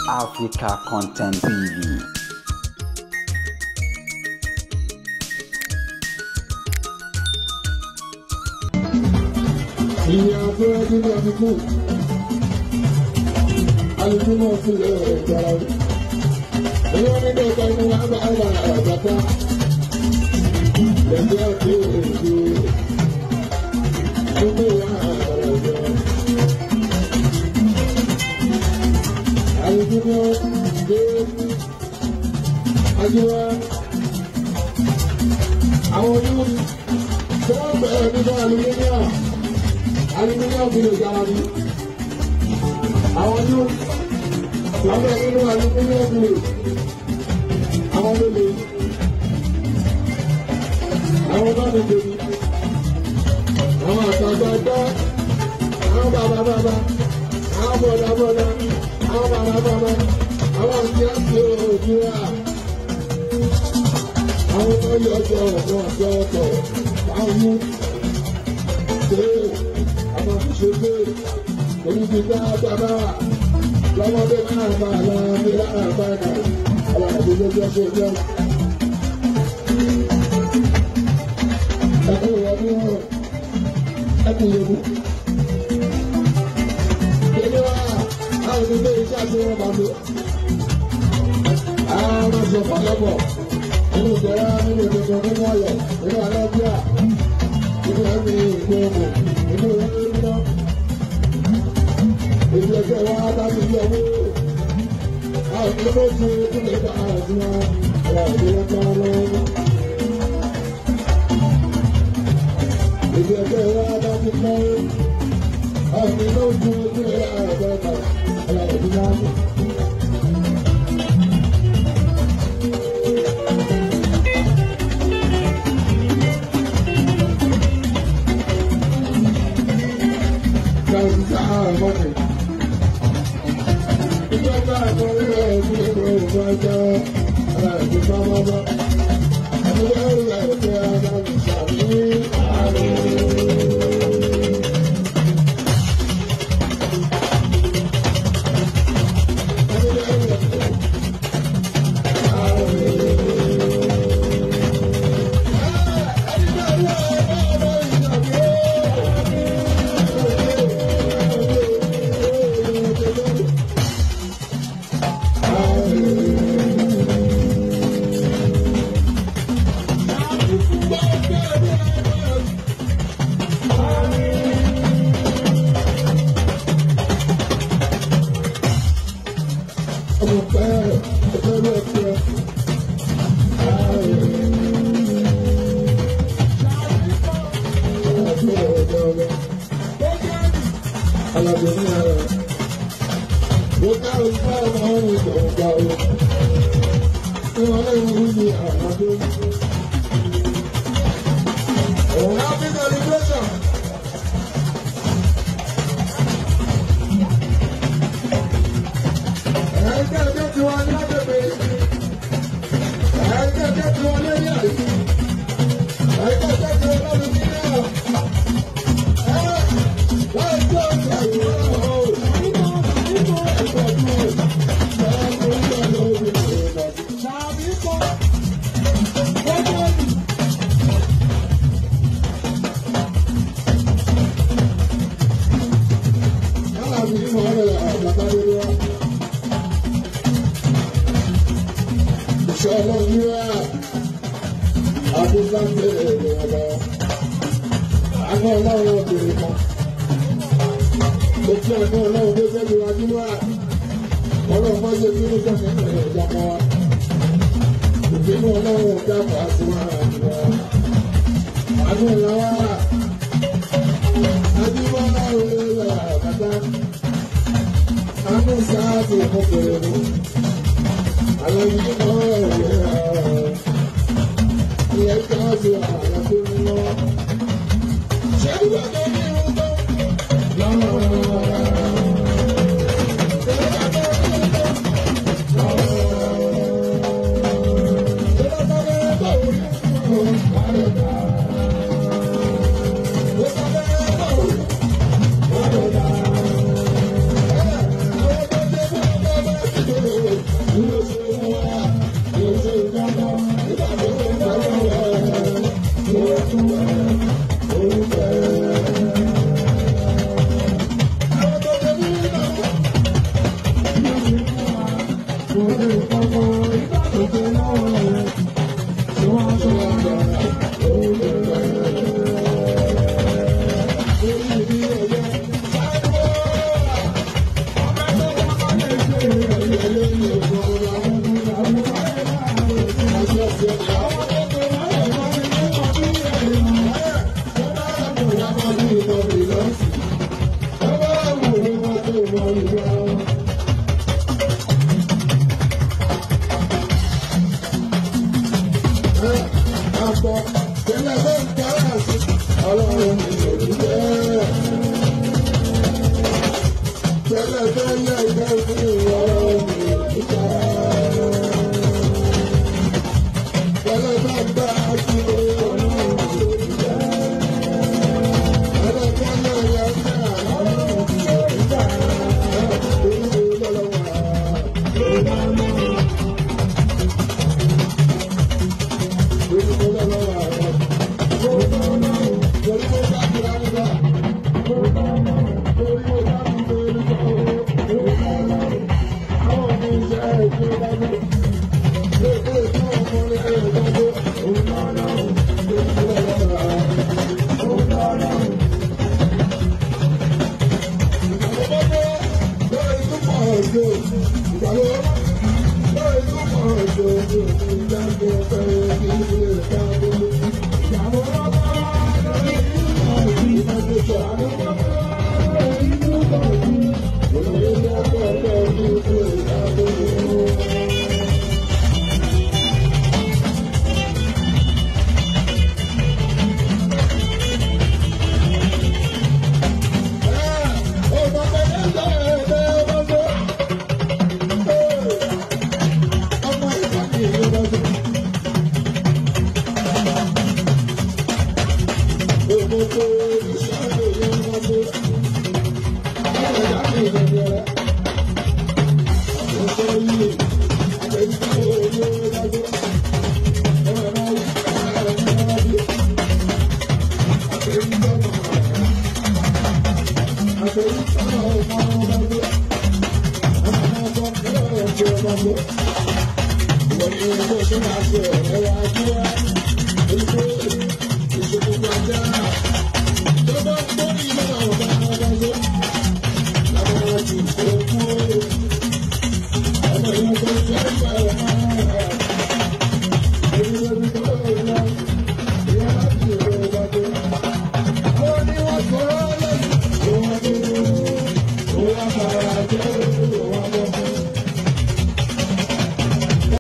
Africa Content TV. Aluminium video gallery. Àwọn yóò lábẹ́ nínú aluminium video. Àwọn lóde. Àwọn bá mi tèmi. Àwọn àtàgbàgbà. Àwọn bàbá. Àwọn bọ̀dà. Àwọn bàbá. Àwọn àti òjìrà. Àwọn tó yọ ọjọ́ ọ̀tọ̀. Àwọn yóò ṣe pé oníbi dáadáa lọ́mọdé máa bá aláàbí láàbàdà aláàbí lójú ọjọ́ ìjọ. Ẹkùn ìwọ̀dún wọn, ẹkùn ìyẹ̀bù. Kéde wá, àwọn onígbé iṣẹ́ àti wọn bá lò. Àwọn ọmọ sọ fọlọ́bọ̀ nínú ìjọra nínú ìjọba nínú ọ̀yọ́ nínú alábíà nínú ẹ̀mí ìgbóhùn nínú ẹ̀mí ìgbóhùn. Ìjọ ẹgbẹ́ wa bá mi yọ owó. Àwọn ìdílé tó tún lè bá àdúrà àwọn ìdílé tó lọ́wọ́. Ìjọ ẹgbẹ́ wa bá mi mọ́. Àwọn ìdílé tó tún lè bá àdúrà àwọn ìdílé tó lọ́wọ́. ọlọ́run ìṣòwò tẹ́lẹ̀ tẹ́lẹ̀ ìfẹ́ fún ọlọ́run ìṣòwò tẹ́lẹ̀ bá bá a sí ọlọ́run ìṣòwò tẹ́lẹ̀ tẹ́lẹ̀ yẹn fẹ́ ọlọ́run ìṣòwò Yeah.